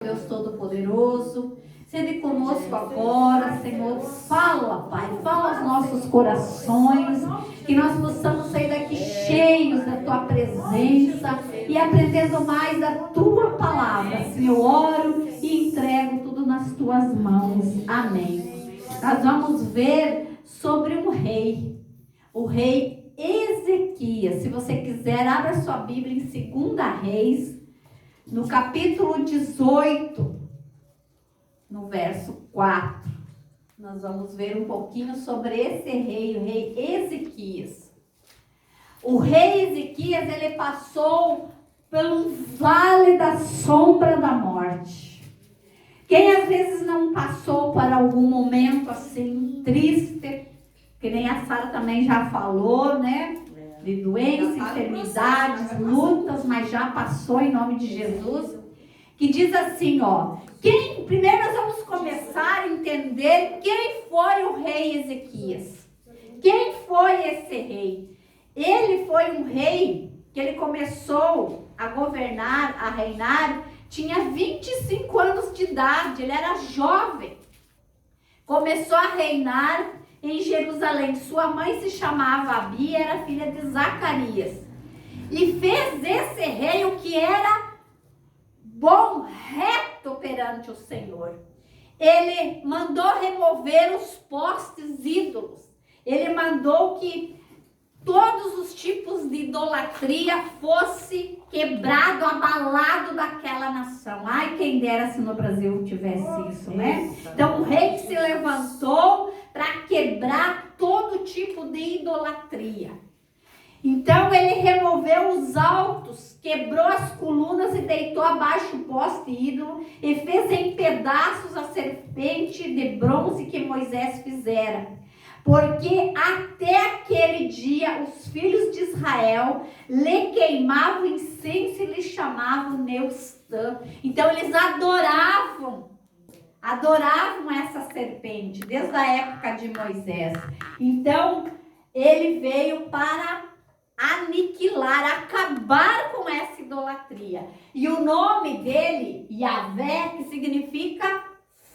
Deus Todo-Poderoso, sede conosco agora, Senhor. Fala, Pai, fala aos nossos corações, que nós possamos sair daqui cheios da Tua presença e aprendendo mais da Tua palavra. Assim eu oro e entrego tudo nas Tuas mãos. Amém. Nós vamos ver sobre um rei, o rei Ezequias. Se você quiser, abra sua Bíblia em 2 Reis, no capítulo 18, no verso 4, nós vamos ver um pouquinho sobre esse rei, o rei Ezequias. O rei Ezequias, ele passou pelo vale da sombra da morte. Quem às vezes não passou por algum momento assim, triste, que nem a Sara também já falou, né? De doenças, enfermidades, lutas, mas já passou em nome de Jesus, que diz assim, ó, primeiro nós vamos começar a entender quem foi o rei Ezequias. Quem foi esse rei? Ele foi um rei que ele começou a governar, a reinar, tinha 25 anos de idade, ele era jovem. Começou a reinar em Jerusalém. Sua mãe se chamava Abi, era filha de Zacarias. E fez esse rei o que era bom, reto perante o Senhor. Ele mandou remover os postes ídolos. Ele mandou que todos os tipos de idolatria fosse quebrado, abalado daquela nação. Ai, quem dera se no Brasil tivesse isso, né? Então, o rei que se levantou para quebrar todo tipo de idolatria. Então, ele removeu os altos, quebrou as colunas e deitou abaixo o poste ídolo e fez em pedaços a serpente de bronze que Moisés fizera. Porque até aquele dia os filhos de Israel lhe queimavam incenso e lhe chamavam Neustã. Então eles adoravam essa serpente desde a época de Moisés. Então ele veio para aniquilar, acabar com essa idolatria. E o nome dele, Yahvé, que significa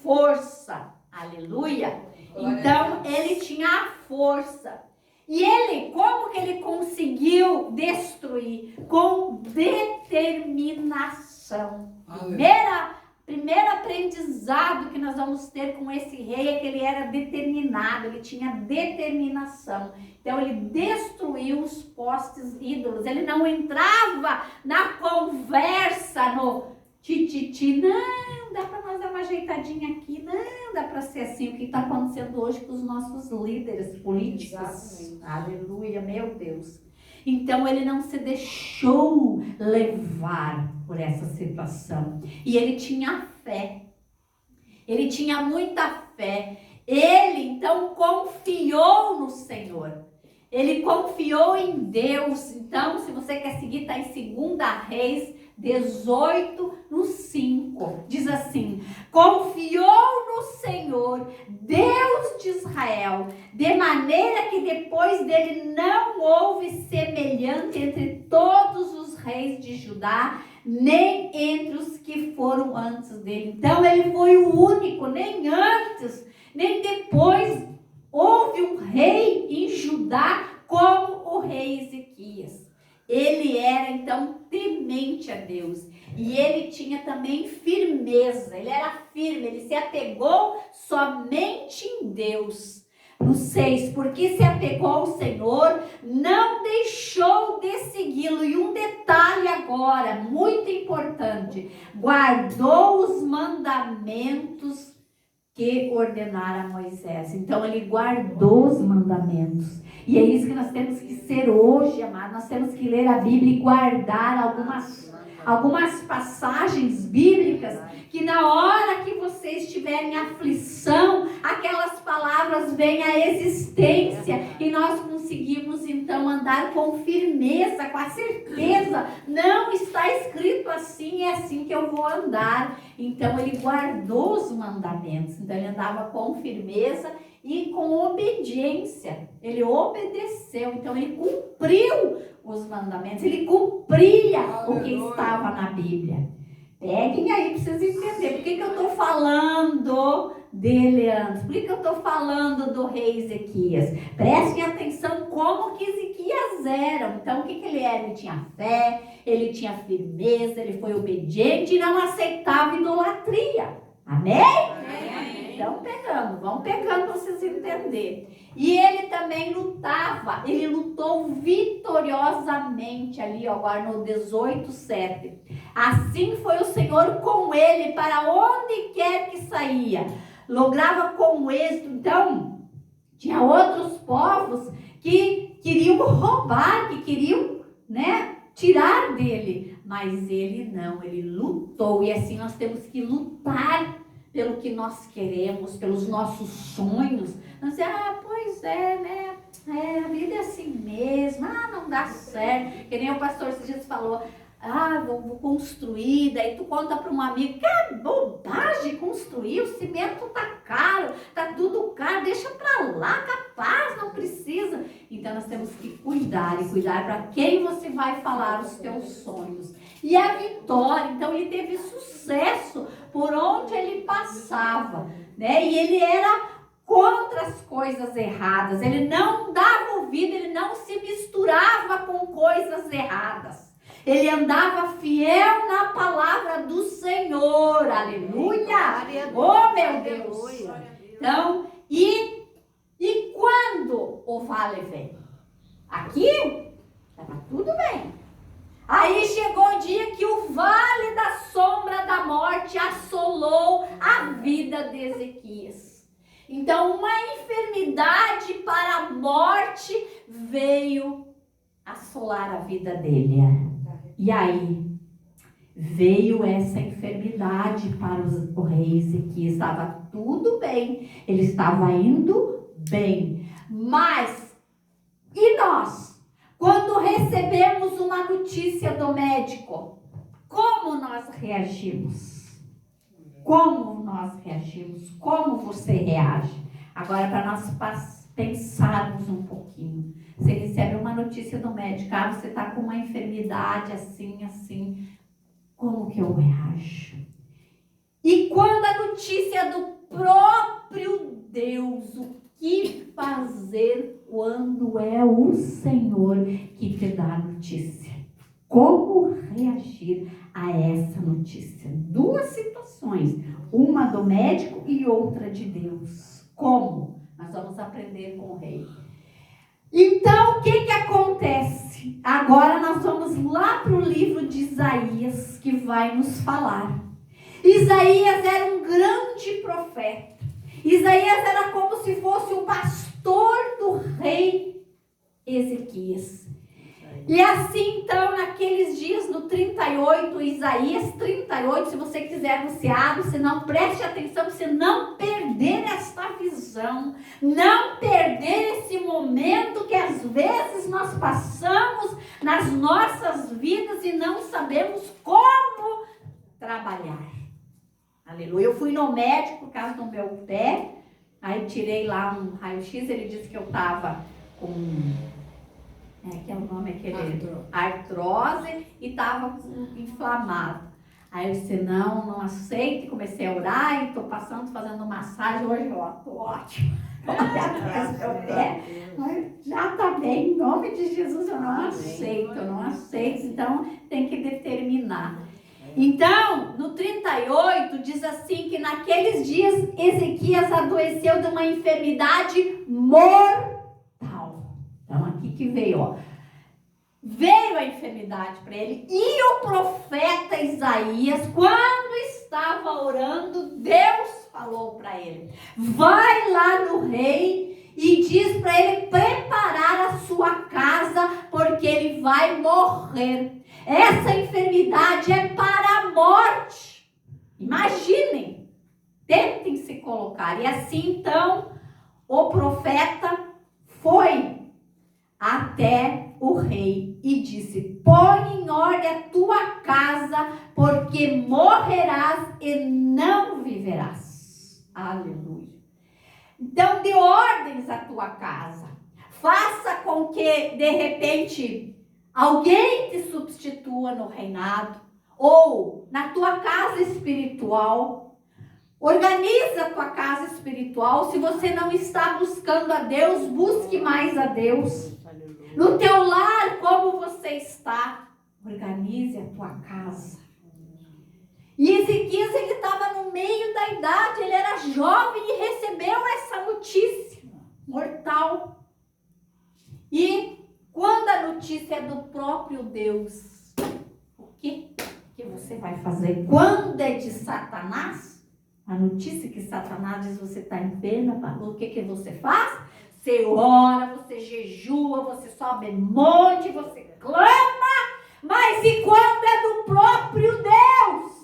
força. Aleluia. Então, ele tinha a força. E ele, como que ele conseguiu destruir? Com determinação. Primeiro aprendizado que nós vamos ter com esse rei é que ele era determinado, ele tinha determinação. Então, ele destruiu os postes ídolos. Ele não entrava na conversa, no tititi, não, dá para nós dar uma ajeitadinha aqui, não, dá para ser assim, o que está acontecendo hoje com os nossos líderes políticos. Exatamente. Aleluia, meu Deus. Então ele não se deixou levar por essa situação. E ele tinha fé. Ele tinha muita fé. Ele então confiou no Senhor. Ele confiou em Deus. Então, se você quer seguir, está em 2 Reis 18, no 5. Diz assim: confiou no Senhor, Deus de Israel, de maneira que depois dele não houve semelhante entre todos os reis de Judá, nem entre os que foram antes dele. Então ele foi o único, nem antes, nem depois houve um rei em Judá como o rei Ezequias. Ele era então temente a Deus e ele tinha também firmeza, ele era firme, ele se apegou somente em Deus. No 6, porque se apegou ao Senhor, não deixou de segui-lo. E um detalhe agora, muito importante, guardou os mandamentos que ordenara Moisés. Então ele guardou os mandamentos. E é isso que nós temos que ser hoje, amados. Nós temos que ler a Bíblia e guardar algumas passagens bíblicas, que na hora que você estiver em aflição, aquelas palavras vêm à existência e nós conseguimos então andar com firmeza, com a certeza, não está escrito assim, é assim que eu vou andar. Então ele guardou os mandamentos, então ele andava com firmeza e com obediência. Ele obedeceu, então ele cumpriu os mandamentos, ele cumpria o que estava na Bíblia. Peguem aí para vocês entenderem. Por que eu estou falando dele antes? Por que eu estou falando do rei Ezequias? Prestem atenção como que Ezequias era. Então, o que ele era? Ele tinha fé, ele tinha firmeza, ele foi obediente e não aceitava idolatria. Amém? Amém. Então, vamos pegando para vocês entenderem. E ele também lutava, ele lutou vitoriosamente ali, ó, agora no 18:7. Assim foi o Senhor com ele para onde quer que saía. Lograva com êxito. Então, tinha outros povos que queriam roubar, que queriam, tirar dele. Mas ele não, ele lutou. E assim nós temos que lutar pelo que nós queremos, pelos nossos sonhos. Nós dizemos, pois é, né? A vida é assim mesmo. Não dá certo. Que nem o pastor esses dias falou, vou construir. Daí tu conta para um amigo, que bobagem construir, o cimento tá caro, tá tudo caro, deixa para lá, capaz, não precisa. Então nós temos que cuidar para quem você vai falar os teus sonhos. E a vitória, então ele teve sucesso por onde ele passava, né? E ele era contra as coisas erradas, ele não dava ouvido, ele não se misturava com coisas erradas. Ele andava fiel na palavra do Senhor, aleluia! Oh, meu Deus! Então, e quando o vale vem? Aqui, estava tudo bem. Aí chegou o dia que o vale da sombra da morte assolou a vida de Ezequias. Então, uma enfermidade para a morte veio assolar a vida dele. E aí, veio essa enfermidade para o rei Ezequias. Estava tudo bem, ele estava indo bem. Mas, e nós? Quando recebemos uma notícia do médico, como nós reagimos? Como nós reagimos? Como você reage? Agora, para nós pensarmos um pouquinho. Você recebe uma notícia do médico, você está com uma enfermidade assim. Como que eu reajo? E quando a notícia do próprio Deus, o que fazer quando é o Senhor que te dá a notícia? Como reagir a essa notícia? Duas situações, uma do médico e outra de Deus. Como? Nós vamos aprender com o rei. Então, o que acontece? Agora nós vamos lá para o livro de Isaías, que vai nos falar. Isaías era um grande profeta. Isaías era como se fosse o pastor do rei Ezequias. E assim, então, naqueles dias, no 38, Isaías 38, se você quiser, você abre, se não, preste atenção, para você não perder esta visão, não perder esse momento que às vezes nós passamos nas nossas vidas e não sabemos como trabalhar. Aleluia. Eu fui no médico por causa do meu pé, aí tirei lá um raio-x, ele disse que eu estava com... que é o nome aquele artrose e estava inflamado. Aí eu disse, não aceito, e comecei a orar e estou fazendo massagem hoje, estou ótimo. Já está bem, em nome de Jesus eu não aceito, então tem que determinar. Então, no 38 diz assim que naqueles dias Ezequias adoeceu de uma enfermidade mortal. Então aqui que veio, veio a enfermidade para ele. E o profeta Isaías, quando estava orando, Deus falou para ele, vai lá no rei e diz para ele preparar a sua casa, porque ele vai morrer. Essa enfermidade é para a morte. Imaginem, tentem se colocar. E assim então o profeta foi até o rei e disse, põe em ordem a tua casa, porque morrerás e não viverás. Aleluia. Então dê ordens à tua casa, faça com que de repente alguém te substitua no reinado, ou na tua casa espiritual. Organiza a tua casa espiritual. Se você não está buscando a Deus, busque mais a Deus. No teu lar, como você está? Organize a tua casa. E Ezequias, ele estava no meio da idade, ele era jovem e recebeu essa notícia mortal. E quando a notícia é do próprio Deus, o que você vai fazer? Quando é de Satanás, a notícia que Satanás diz você está em pena, o que você faz? Você ora, você jejua, você sobe monte, você clama. Mas e quando é do próprio Deus?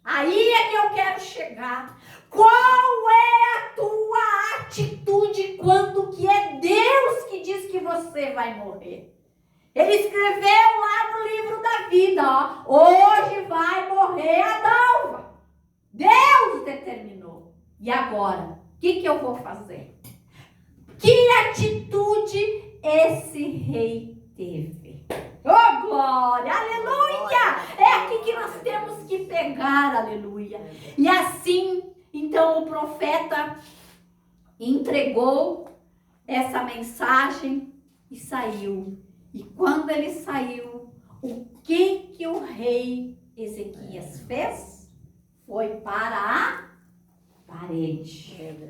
Aí é que eu quero chegar. Qual é a tua atitude quando que é Deus que diz que você vai morrer? Ele escreveu lá no livro da vida, ó, hoje vai morrer a Dalva. Deus determinou. E agora, o que eu vou fazer? Que atitude esse rei teve? Oh, glória, aleluia! É aqui que nós temos que pegar, aleluia. E assim, então o profeta entregou essa mensagem e saiu. E quando ele saiu, o que o rei Ezequias fez? Foi para a parede.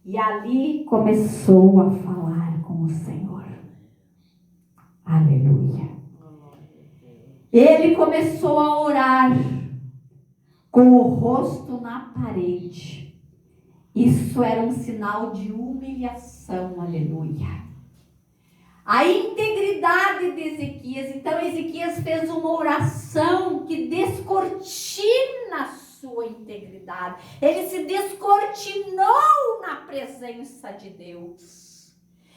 E ali começou a falar com o Senhor. Aleluia. Ele começou a orar com o rosto na parede. Isso era um sinal de humilhação. Aleluia. A integridade de Ezequias. Então Ezequias fez uma oração que descortina a sua integridade. Ele se descortinou na presença de Deus.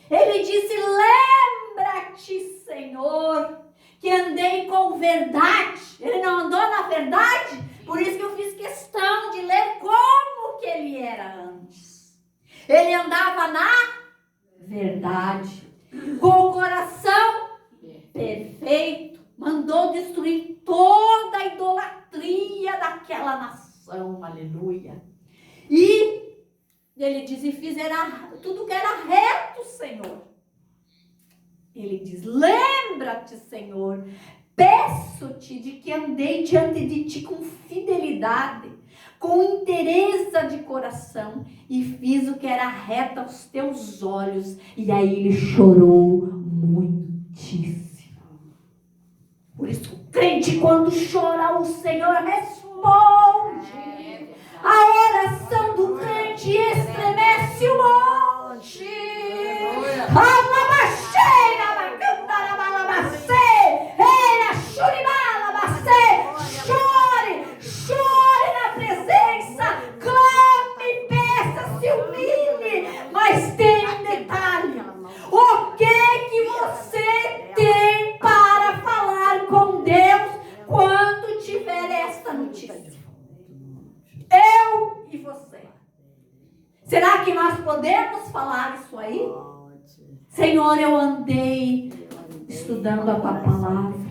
Ele disse: lembra-te, Senhor, que andei com verdade. Ele não andou na verdade? Por isso que eu fiz questão de ler como que ele era antes. Ele andava na verdade, com o coração perfeito. Mandou destruir toda a idolatria daquela nação. Aleluia. E ele diz: e fizerá tudo que era reto, Senhor. Ele diz: lembra-te, Senhor, peço-te de que andei diante de ti com fidelidade, com inteireza de coração, e fiz o que era reto aos teus olhos. E aí ele chorou muitíssimo. Por isso, o crente, quando chora, o Senhor responde. A oração do crente estremece o monte. Chore na presença, clame, peça, se humilhe. Mas tem um detalhe: o que você tem para falar com Deus quando tiver esta notícia? Eu e você. Será que nós podemos falar isso aí? Senhor, eu andei estudando a tua palavra.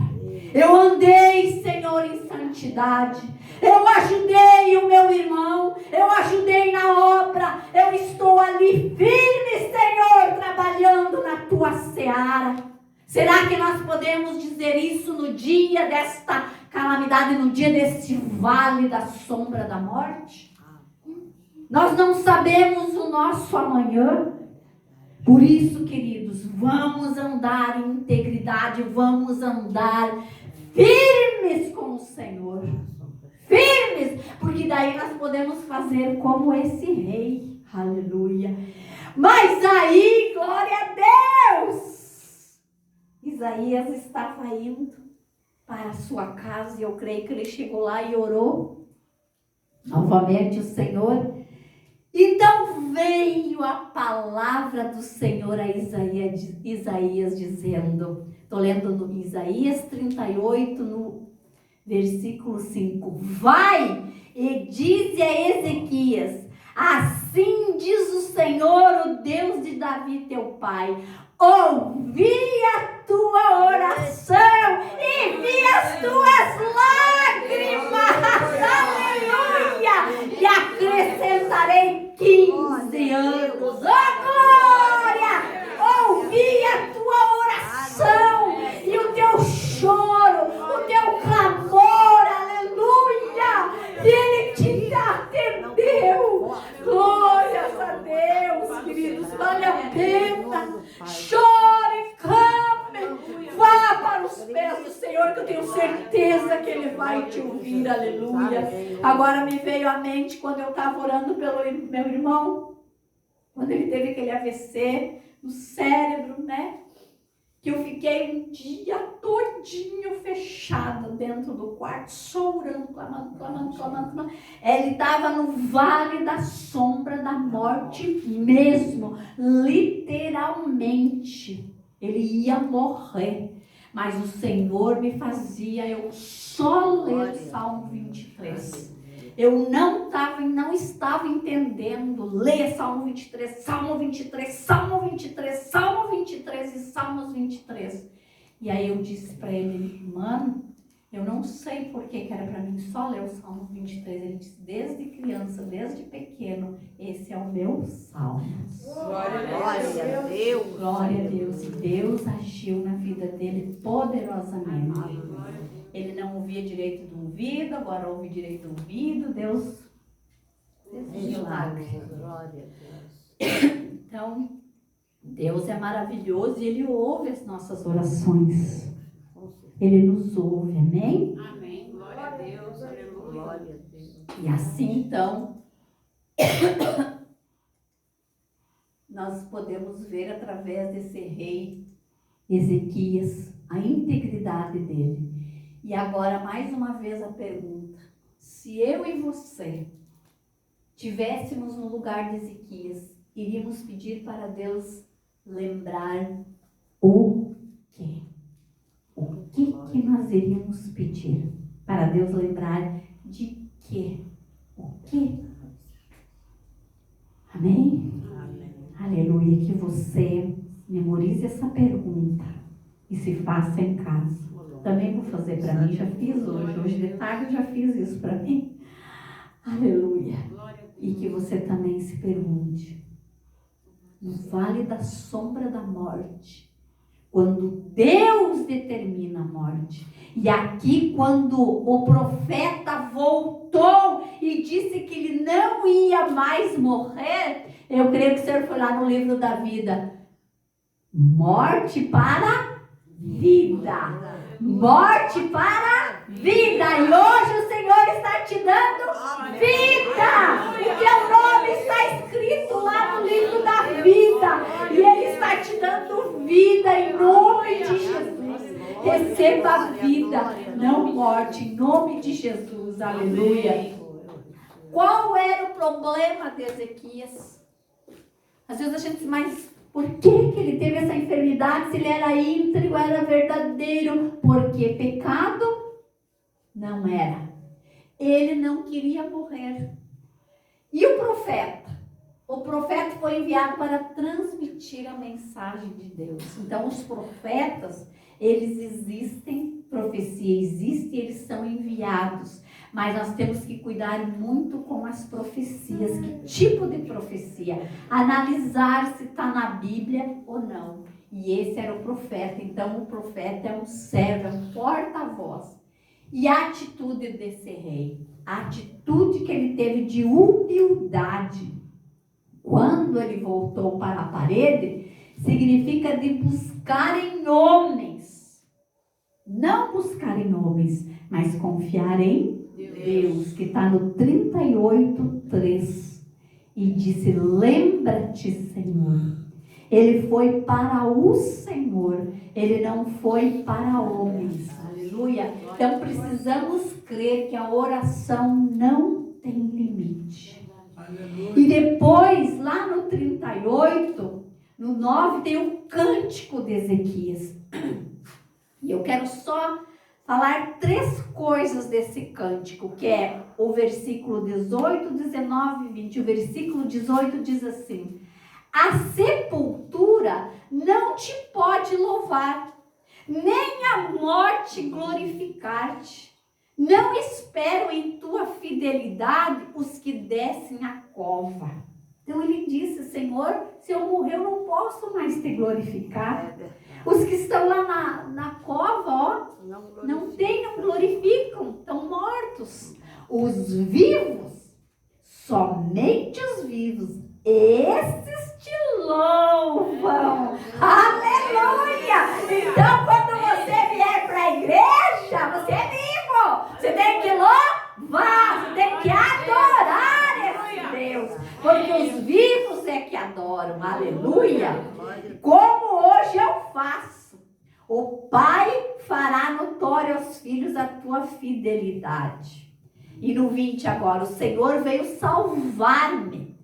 Eu andei, Senhor, em santidade. Eu ajudei o meu irmão. Eu ajudei na obra. Eu estou ali firme, Senhor, trabalhando na tua seara. Será que nós podemos dizer isso no dia desta calamidade, no dia deste vale da sombra da morte? Nós não sabemos o nosso amanhã. Por isso, queridos, vamos andar em integridade, vamos andar firmes com o Senhor. Firmes, porque daí nós podemos fazer como esse rei. Aleluia. Mas aí, glória a Deus, Isaías estava indo para a sua casa, e eu creio que ele chegou lá e orou novamente o Senhor. Então veio a palavra do Senhor a Isaías dizendo, estou lendo no Isaías 38, no versículo 5. Vai e dize a Ezequias: assim diz o Senhor, o Deus de Davi teu pai, ouvi a tua oração e vi as tuas lágrimas. Aleluia! E acrescentarei 15 anos. Oh, glória! Ouvi a tua oração e o teu choro, o teu clamor. Aleluia! E Ele te atendeu. Glórias a Deus, queridos. Vale a pena. Chore, clame. Vá para os pés do Senhor, que eu tenho certeza que Ele vai te ouvir. Aleluia. Agora me veio à mente quando eu estava orando pelo meu irmão, quando ele teve aquele AVC no cérebro, né? Que eu fiquei um dia todinho fechada dentro do quarto, só orando, clamando. Ele estava no vale da sombra da morte mesmo, literalmente. Ele ia morrer, mas o Senhor me fazia eu só ler Salmo 23. Eu não estava entendendo ler Salmo 23, Salmo 23, Salmo 23, Salmo 23 e Salmos 23. E aí eu disse para ele, mano, eu não sei por que era para mim só ler o Salmo 23. Ele disse, desde criança, desde pequeno, esse é o meu Salmo. Glória a Deus. Glória a Deus. E Deus agiu na vida dele poderosamente. Ele não ouvia direito do ouvido, agora ouve direito do ouvido. Deus fez um milagre. Glória a Deus. Então, Deus é maravilhoso e Ele ouve as nossas orações. Ele nos ouve, amém? Amém. Glória a Deus. Aleluia. Glória a Deus. E assim, então, nós podemos ver através desse rei Ezequias a integridade dele. E agora, mais uma vez, a pergunta. Se eu e você tivéssemos no lugar de Ezequias, iríamos pedir para Deus lembrar o quê? O que nós iríamos pedir? Para Deus lembrar de quê? O quê? Amém? Amém. Aleluia. Que você memorize essa pergunta e se faça em casa. Também vou fazer para mim, já fiz hoje. Hoje de tarde eu já fiz isso para mim. Aleluia. E que você também se pergunte, no vale da sombra da morte, quando Deus determina a morte, e aqui quando o profeta voltou e disse que ele não ia mais morrer, eu creio que o Senhor foi lá no livro da vida. Morte para vida. Morte para vida. E hoje o Senhor está te dando vida. O teu nome está escrito lá no livro da vida. E Ele está te dando vida em nome de Jesus. Receba a vida, não morte, em nome de Jesus. Aleluia. Qual era o problema de Ezequias? Às vezes a gente diz, mas por que ele teve essa enfermidade? Se ele era íntegro, era verdadeiro. Porque pecado não era. Ele não queria morrer. E o profeta? O profeta foi enviado para transmitir a mensagem de Deus. Então os profetas, eles existem, profecia existe, eles são enviados. Mas nós temos que cuidar muito com as profecias. Que tipo de profecia? Analisar se está na Bíblia ou não. E esse era o profeta. Então o profeta é um servo, é um porta-voz. E a atitude desse rei? A atitude que ele teve de humildade. Quando ele voltou para a parede, significa de buscar em homens. Não buscar em homens, mas confiar em Deus, que está no 38:3, e disse, lembra-te, Senhor. Ele foi para o Senhor, ele não foi para homens. Aleluia. Então precisamos crer que a oração não tem limite. E depois, lá no 38, no 9, tem o cântico de Ezequias. E eu quero só falar 3 coisas desse cântico, que é o versículo 18, 19 e 20. O versículo 18 diz assim: a sepultura não te pode louvar, nem a morte glorificar-te. Não espero em tua fidelidade os que descem a cova. Então ele disse, Senhor, se eu morrer eu não posso mais te glorificar. Os que estão lá na cova, ó, não glorificam, estão mortos. Os vivos, somente os vivos, esses te louvam. Aleluia! Então quando você vier para a igreja, você é vivo. Você tem que louvar, você tem que adorar esse Deus. Porque os vivos é que adoram. Aleluia! Como hoje eu faço. O Pai fará notório aos filhos a tua fidelidade. E no 20 agora, o Senhor veio salvar-me